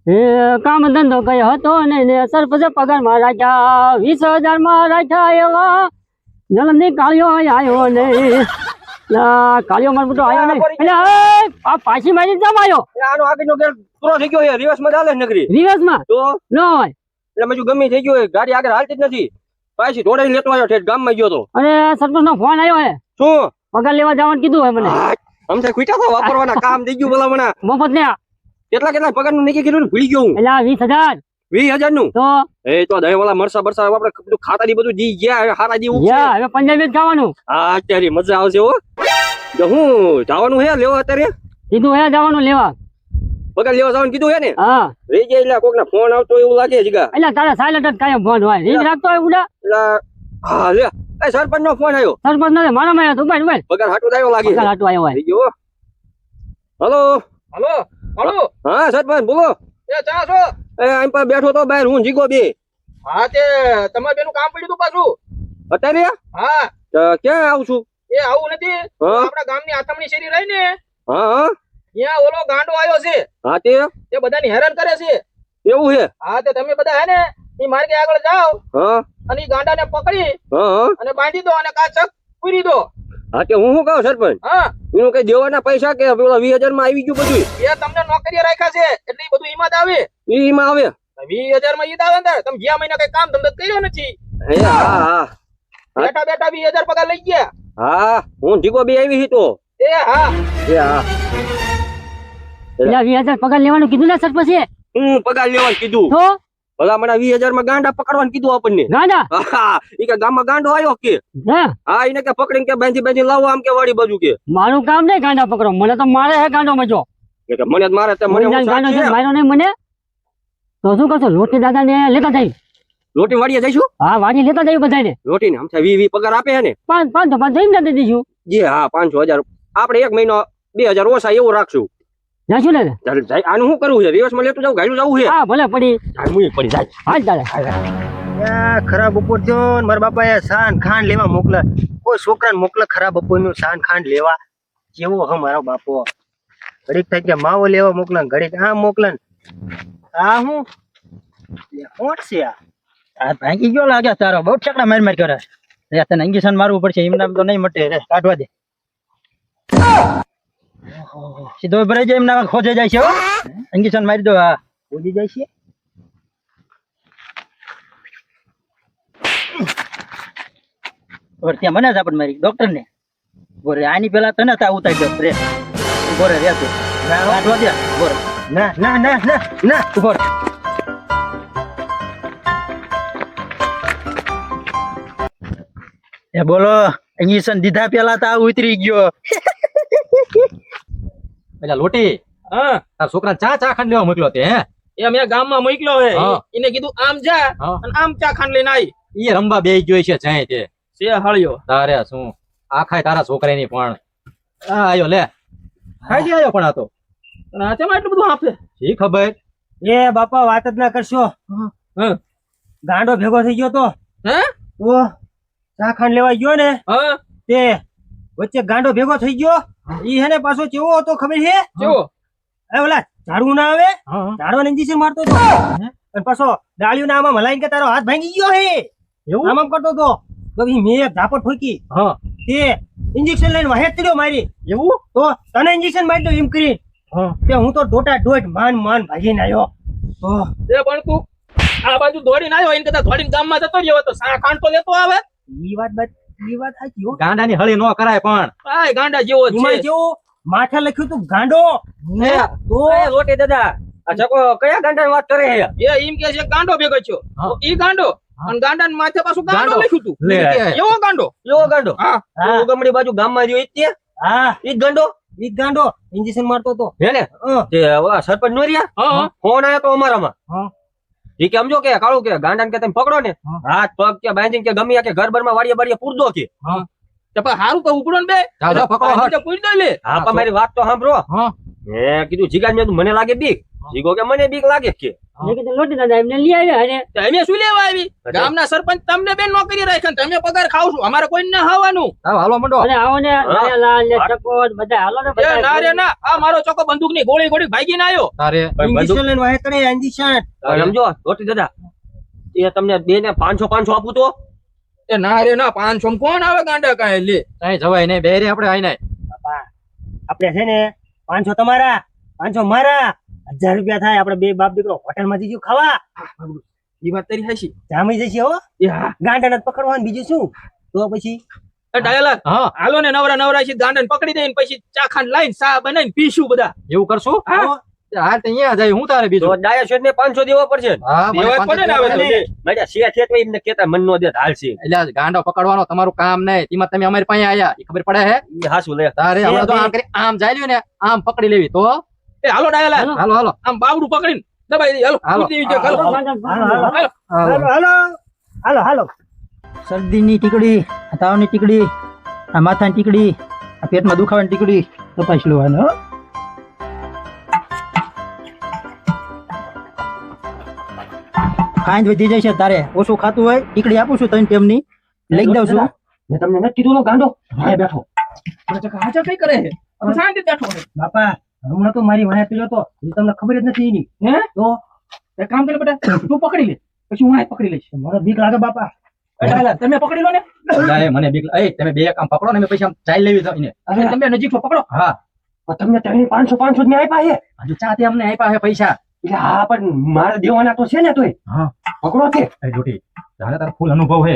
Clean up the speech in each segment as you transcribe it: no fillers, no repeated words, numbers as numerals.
એ કામ ધંધો કયો હતો ને સરપંચ પગાર માં રાખ્યા 20,000 માં રાખ્યા એવા જલમની કાળિયો આવ્યો ને કાળિયો માર મોટો આવ્યો ને એટલે આ પાછી મારી જમ આવ્યો આનો આગળનો ગેર પૂરો થઈ ગયો છે રિવર્સ માં ચાલે નગરી રિવર્સ માં તો ન હોય એટલે મજુ ગમે થઈ ગયો ગાડી આગળ હાલતી જ નથી પાછી ઢોળાઈ લેતો આવ્યો ઠેઠ ગામમાં ગયો તો અરે સરપંચ નો ફોન આવ્યો હે શું પગાર લેવા જવાનું કીધું હે મને અમથે ખૂટા તો વાપરવાના કામ થઈ ગયું ભલામણા મફત ને કેટલા પગાર નું નક્કી કર્યું ને ભૂલી ગયો હું એટલે 20,000 20,000 નું તો એ તો દહીં વાળા મરસા બરસા આપણે બધું ખાતા ની બધું જી ગયા હારા જી હવે પંજાબી જ ખાવાનું હા અત્યારે મજા આવશે હો તો હું જવાનું હે લેવા અત્યારે કીધું હે જવાનું લેવા પગાર લેવા જવાનું કીધું હે ને હા રહી જાય એટલે કોક ના ફોન આવતો એવું લાગે જીગા એટલે તારા સાયલેન્ટ જ કાયમ ફોન હોય રીંગ રાખતો હોય ઉડા એટલે હા લે એ સરપંચ નો ફોન આવ્યો સરપંચ ને મારા માં તો ઉભા પગાર હાટો આવ્યો લાગે પગાર હાટો આવ્યો હોય થઈ ગયો હલો હલો હલો હા સરપંચ બોલો એ ચા છો એ આમ પર બેઠો તો બહાર હું જીગો બે હા તે તમારે બેનું કામ પડ્યું તું પાછું અત્યારે હા તો ક્યાં આવું છું એ આવું નથી હા આપણા ગામની આથમણી શેરી રહી ને હા હા ત્યાં ઓલો ગાંડો આવ્યો છે હા તે તે બધાને હેરાન કરે છે એવું છે હા તે તમે બધા હે ને એ માર્ગે આગળ જાઓ હા અને ઈ ગાંડાને પકડી હા હા અને બાંધી દો અને કાચક પૂરી દો હા તે હું શું કહું સરપંચ હા એનું કઈ દેવાના પૈસા કે પેલા 20,000 માં આવી ગયું બધું એ તમને નોકરીએ રાખ્યા છે એટલે ઈ બધું ઈમાં જ આવે એમાં આવે 20,000 માં ઈ જ આવે ને તમે ગયા મહિના કઈ કામ ધંધો કર્યો નથી હે હા હા બેઠા બેઠા 20,000 પગાર લઈ ગયા હા હું જીગો બે આવી તો એ હા એ હા એટલે 20,000 પગાર લેવાનું કીધું ને સરપંચે હું પગાર લેવાનું કીધું તો ભલા મને 20,000 માં ગાંડા પકડવાનું કીધું આપણને ગાંડા હા ઈ કે ગામમાં ગાંડો આવ્યો કે હે હા એને કે પકડીને કે બાંધી લાવો આમ કે વાડી બાજુ કે મારું કામ નહીં ગાંડા પકડો મને તો મારે હે ગાંડો મજો કે મને જ મારે તે મને હું ગાંડો સાચી છે છે. માર્યો નહીં મને તો શું કરશો લોટી દાદા ને લેતા જાય રોટી વાડીએ જઈશું હા વાડી લેતા જાય બધાને રોટી ને આમ 20 પગાર આપે છે ને 500 તો જઈને દઈ દઈશું જી હા 5,000 આપણે એક મહિનો 2,000 ઓછા એવું રાખશું જાશું ને ચાલ જાય આનું શું કરવું છે રિવર્સ માં લેતું જાવ ગાડું જવું છે હા ભલે પડી મુઈ પડી જાય હાલ ચાલે ખરાબ બપોર થયો ને મારા બાપાએ સાન ખાંડ લેવા મોકલે કોઈ છોકરાને મોકલે ખરાબ બપોરનું સાન ખાંડ લેવા કેવો હ મારો બાપો ઘડીક થાય કે માવો લેવા મોકલે ઘડીક આ મોકલે આ હું કોણ છે આ ભાંગી ગયો લાગે તારો બહુ ઠેકડા માર માર કરે રે તને ઇન્જેક્શન મારવું પડશે એમના તો નહીં મટે રે કાઢવા દે સીધો ભરાઈ જાય એમના ખોજે જાય છે હો ઇન્જેક્શન મારી દો હા ઉડી જાય છે ઓર ત્યાં મને જ આપણ મારી ડોક્ટર ને બોરે આની પેલા તને તા ઉતારી દો રે બોરે રે તું કાઢવા દે બોરે ના ના ના ના ના ઉભો રહે. એ બોલો ઇન્જેક્શન દીધા પેલા તા ઉતરી ગયો પેલા લોટી હા તાર છોકરા ચા ચા ખાંડ લેવા મોકલ્યો તે હે એ મેં ગામમાં મોકલ્યો હે હા. એને કીધું આમ જા હા. અને આમ ચા ખાંડ લઈને આવી ઈ રંબા બેહી ગયો છે જાય તે છે હળ્યો તારે શું આખાય તારા છોકરાની પણ આ આયો લે ખાઈ આયો પણ આ તો અને આ ચેમાં એટલું બધું આપે શી ખબર એ બાપા વાત જ ના કરશો હા ગાંડો ભેગો થઈ ગયો તો હે ઓ ચા ખાંડ લેવા ગયો ને હા તે વચ્ચે ગાંડો ભેગો થઈ ગયો ઈ હે ને પાછો કેવો હતો ખબર છે કેવો એ ઓલા ઝાડવું ના આવે હા ઝાડવાને ઇન્જેક્શન મારતો હતો અને પાછો ડાળીયું ના આમાં મલાઈને કે તારો હાથ ભાંગી ગયો હે એવું આમ કરતો હતો તો ઈ મેં એક ઝાપટ ઠોકી હા તે ઇન્જેક્શન લઈને વાહે ચડ્યો મારી એવું તો તને ઇન્જેક્શન મારી દો એમ કરી હા તે હું તો દોટા દોઢ માન ભાગીને આવ્યો તો એ પણ તું આ બાજુ દોડીને આવ્યો એને કદાચ દોડીને ગામમાં જતો રહ્યો તો સા ખાંડ તો લેતો આવે ઈ વાત સાચી હો ગાંડાની હળી નો કરાય પણ આ ગાંડા જેવો જ એમાં છે જેવું માથે લખ્યું તું ગાંડો તો એ રોટી દાદા આ છકો કયા ગાંડાની વાત કરે છે એ એમ કે છે ગાંડો ભેગો થયો હા. તો ઈ ગાંડો અને ગાંડાને માથે પાછું ગાંડો ગાંડો. લખ્યું તું લે એવો ગાંડો એવો ગાંડો હા હા ગમડી બાજુ ગામમાં રહ્યો ઈ જ તે હા ઈ જ ગાંડો ઈ જ ગાંડો ઇન્જેક્શન મારતો તો હે ને તે ઓલા સરપંચ નો રહ્યા હા ફોન આવ્યો તો અમારામાં હા. ઈ કે સમજો કે કાળું કે ગાંડાને કે તમે પકડો ને હા. હાથ પગ કે બાંધીને કે ગમે કે ઘર બરમાં વાડીએ બાડીએ પૂરદો કે તો પણ હારું તો ઉપડો ને બે જાઓ, જાઓ, પકડો, હટ. પૂરી દે લે હા પણ મારી વાત તો સાંભળો હા મેં કીધું જીગા મેં કીધું મને લાગે બીક. જીગો કે મને બીક લાગે કે. મેં કીધું લોટી દાદા એમને લઈ આવ્યા અને તો અમે શું લેવા આવી ગામના સરપંચ તમને બેન નોકરી રાખ્યા ને તમે પગાર ખાવ છો અમારે કોઈ ના ખાવાનું હાલો મંડો. અને આવો ને લાલ ને ચકોર બધા હાલો ને એ બધા ના રે ના આ મારો ચોકો બંદૂક ની ગોળી ભાગીને આવ્યો તારે ભાઈ બંદૂક ઇન્જેક્શન લઈને વાહે કરે ઇન્જેક્શન. હવે સમજો લોટી દાદા એ તમને બે ને 500 આપું તો એ ના રે ના 500 કોણ આવે ગાંડા કાંઈ લે કઈ જવાય નહીં બે રે આપણે આઈ નહીં. બાપા આપણે છે ને 500 તમારા 500 મારા 1000 રૂપિયા થાય. આપણે બે બાપ દીકરો હોટેલ માં જઈશું ખાવા. એ વાત તારી હાચી જામી જશે હો. એ હા ગાંડા નથી પકડવાનું બીજું શું. તો પછી એ ડાયલાલ હા હાલો ને નવરા છે ગાંડાને પકડી દઈને પછી ચાખાન લાઈન સા બનાવીને પીશું બધા એવું કરશું. હા. હાલ તો અહીંયા જાય હું તારે તો બીજું. ડાયા શેઠ ને 500 દેવા પડશે. હા મને દેવા જ પડે ને હવે તો. પાંચસો મારા શેઠ છે તો એમને કેતા મન નો દે હાલશે. એટલે આ ગાંડો પકડવાનો તમારું કામ નહીં. તેમાં તમે અમારી પાસે આયા એ ખબર પડે હે. ઈ હાસુ લે. તારે હમણાં તો આમ કરી આમ જાય લ્યો ને આમ પકડી લેવી તો એ હાલો ડાયલાલ હાલો હાલો આમ બાવડું પકડીને દબાઈ દે હાલો હાલો. કૂદી દેવી છે, હાલો. હાલો હાલો હાલો હાલો. શરદીની ટીકડી, તાવની ટીકડી, આ માથાની ટીકડી, આ પેટમાં દુખાવાની ટીકડી તપાસ લેવાની હો. ખાંડ વધી જાય છે તારે ઓછું ખાતું હોય ટીકડી આપું છું ત્રણ ટેમની લઈ દઉં છું. મેં તમને નથી કીધું ને ગાંડો ભાઈ બેઠો. હાચા કઈ કરે છે હવે શાંતિ બેઠો રહે. બાપા હમણાં તો મારી વાહે પેલો તો એ તમને ખબર જ નથી એની. હે તો એક કામ કરે બેટા તું પકડી લે પછી હું આ પકડી લઈશ મને બીક લાગે બાપા. એ ડાયલાલ તમે પકડી લો ને જાય મને બીક એ તમે બે કામ પકડો ને અમે પછી આમ ચાલી લેવી જઈને. અરે તમે નજીક પકડો હા પણ તમને ત્રણે 500 ને આપ્યા છે. હજુ ચાતે અમને આપ્યા છે પૈસા. એટલે હા પણ મારે દેવાના તો છે ને તોય હા પકડો છે. એ જોટી જાણે તારો ફૂલ અનુભવ હે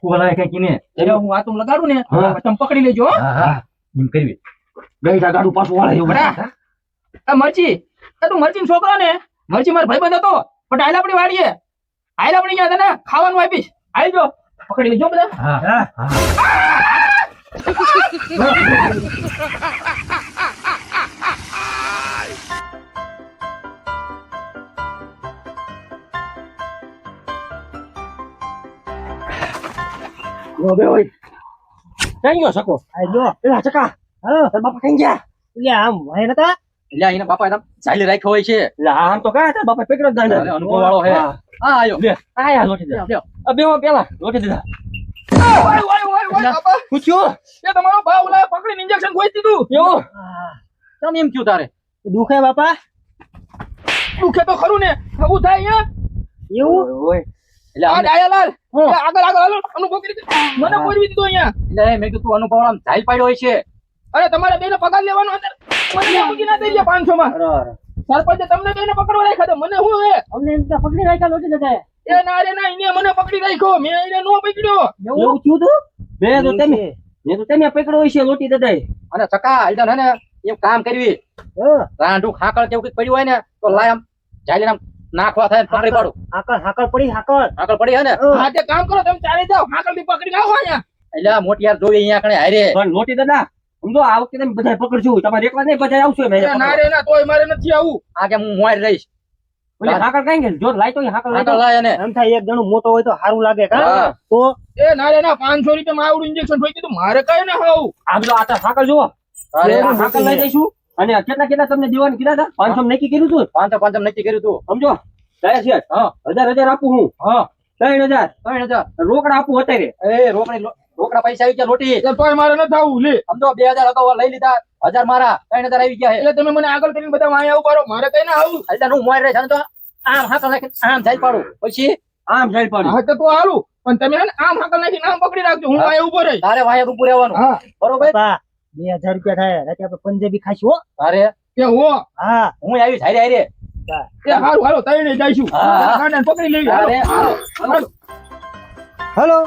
ફૂલ આવે કઈ કીને. એટલે હું આ તું લગાડું ને હા. તમે પકડી લેજો હો. હા હા એમ કરવી. ગઈડા ગાડું પાછું વાળે એવું. બરા. આ મરચી તું મરચી છોકરો ને મરચી મારો ભાઈબંધ હતો પણ આયલા આપણી વાડીએ આયલા આપણી અહીંયા તને ખાવાનું આપીશ આવી જો પકડી લેજો બધા હા હા કઈ ગયો શકો આ જો પેલા ચકા હાલો તારા બાપા કઈ ગયા. એટલે આમ વાહે નતા. એટલે એના બાપા એકદમ ચાલી રાખ્યો હોય છે. એટલે આમ તો કાંઈ તારા બાપા પકડ્યો જ ગાંડા. અરે અનુભવ વાળો હે. હા. હા આયો લે આયા લોટી દીધા. લ્યો. આ બે પેલા લોટી દીધા. ઓય બાપા પૂછ્યું એ તમારો ભાવ ઓલા પકડીને ઇન્જેક્શન ગોઈ દીધું એવું તમે એમ કયું તારે દુખે બાપા દુખે તો ખરું ને આવું થાય અહીંયા એવું. ઓય એટલે આ અમને- ડાયાલાલ એ આગળ હાલો અનુભવ કરી દીધો. મને પોરવી દીધો અહીંયા એટલે મેં કીધું તું અનુભવ વાળો આમ ચાલી પાડ્યો હોય છે. અરે તમારે બેને પગાર લેવાનો હતો મને મૂકી ના દઈ 500 માં સરપંચે તમને બેને પકડવા રાખ્યા તો મને શું હે અમને એમ તો પકડી રાખ્યા લોટી દાદા એ ના રે ના એને મને પકડી રાખ્યો મેં એને નો પકડ્યો એવું થયું તું મેં તો તમે પકડ્યો હોય છે લોટી દાદાએ. અને ચકા એટલે હે ને એમ કામ કરવી હા. રાંઢું ખાકળ કેવું કઈક પડ્યું હોય ને તો લાય આમ ચાલીને આમ નાખવા થાય ને પકડી પાડું. હાકળ પડી હાકળ. આગળ પડી હે ને હા તે કામ કરો તમે ચાલે જાઓ હાકલ થી પકડી આવો અહીંયા એટલે આ મોટી યાર જોઈ અહીંયા કણે હારે. પણ લોટી દાદા સમજો આ વખતે તમે બધા પકડજો તમારે એકલા નહીં બધા આવશો મેં એ ના રે ના તોય મારે નથી આવું આગે હું મોડ રહીશ. હાકર કઈ ગયેલ જો લાઈટ હોય હાકર આગળ લાય એને. એમ થાય એક જણું મોટો હોય તો સારું લાગે કા. હા. તો એ ના રે ના 500 રૂપિયા માં આવડું ઇન્જેક્શન ઠોકી દીધું મારે કઈ ના આવું આમ જો આ હાકર જુઓ અરે હાકર લઈ જઈશું અને કેટલા તમને દેવાનું કીધા હતા 500 નક્કી કર્યું હતું પાંચસો નક્કી કર્યું તું. સમજો દયા છે હા 1000 આપું હું હા 3000 3000 રોકડા આપું અત્યારે એ રોકડા પૈસા આવી ગયા લોટી. એ તોય મારે નથી આવું લે સમજો 2000 અગાઉ લઈ લીધા 1000 મારા 3000 આવી ગયા હે. એટલે તમે મને આગળ કરીને બધા અહીંયા ઉભા રહો મારે કઈ ના આવું એટલે હું મોડ રહીશ અને તો આમ હાકળ નાખીને આમ ચાલી પાડું પછી આમ જાય પડી હા તો હાલું પણ તમે હે ને આમ હાકલ નાખી નામ પકડી રાખજો હું અહીંયા ઉભો રહી તારે વાયર ઉપર રહેવાનું. હા બરોબર બાપા 2000 રૂપિયા થાય રાતે આપણે પંજાબી ખાશું હો. તારે કે હો હા હું આવી હારે હારે એ હારું હાલો તઈને જઈશું હા. ગાંડાને પકડી લેવી હાલો. અરે, હાલો. હલો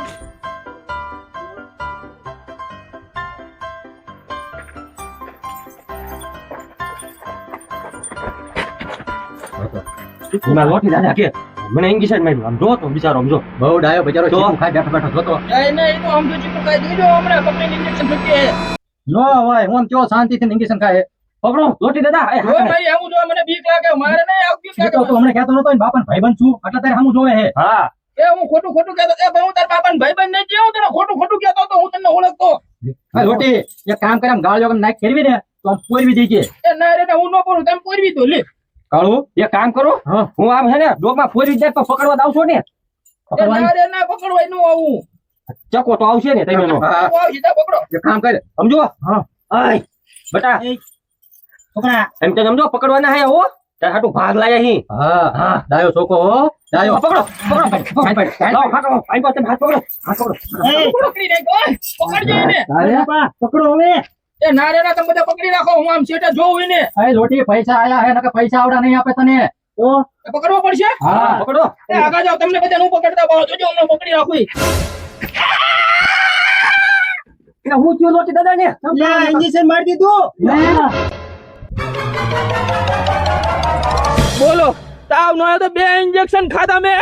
એમાં લોટી દાદા કે મને ઇંગ્લિશ માર્યું આમ જો તો બિચારો આમ જો બહુ ડાયો બચારો તો? ચીકુ ખાઈ બેઠો બેઠો જોતો. એ નહીં તો આમ જો ચીકુ કાઈ દેજો હમણાં પકડીને ઇન્જેક્શન ઠોકી હે નો હોય હું આમ કેવો શાંતિથી ઇન્જેક્શન ખાય. પકડો લોટી દાદા એ જો મારી આવું જો મને બીક લાગે મારે નહીં આવું બીક એ તો લાગે તું હમણાં કહેતો નતો ને બાપાને ભાઈબંધ છું એટલે તારે સામું જોવે હે. હા એ હું ખોટું કહેતો એ ભાઈ હું તાર બાપાને ભાઈબંધ નહીં જેવું તને ખોટું કહેતો તો હું તને ઓળખતો હા, લોટી એક કામ કરે આમ ગાળિયો નાખ કરવી ને તો આમ પોરવી દઈ કે એ ના રે હું ન કરું તમે પોરવી દો લે કાળુ એક કામ કરો હા. હું આમ છે ને ડોગમાં પોરવી જાય તો પકડવા તો આવશો ને એ ના રે ના પકડવાય નું આવું ચકો તો આવશે ને તમે એનો. હા. આવું આવશે તા પકડો એક કામ કરે સમજો હા. આય બેટા છોકરા એમ તો સમજો પકડવાના હે હો તાર હાટુ ભાગ લાયા હી હા હા ડાયો છોકો હો ડાયો પકડો લાવો, પકડો આઈ પાસે હાથ પકડો પકડી નાખો ઓય, પકડજો એને પકડો હવે એ ના રે ના તમે બધા પકડી રાખો હું આમ સેટા જોઉં એને એ લોટી પૈસા આયા હે નકર પૈસા આવડા નહીં આપે તને એ પકડવો પડશે હા પકડો એ આગળ જાઓ તમને બધા હું પકડતા ભાવ જોજો હમણાં પકડી રાખું એટલે હું થયું લોટી દાદા ને ઇન્જેક્શન મારી દીધું બોલો તાવ નો આવ્યો તો 2 ઇન્જેક્શન ખાધા મેં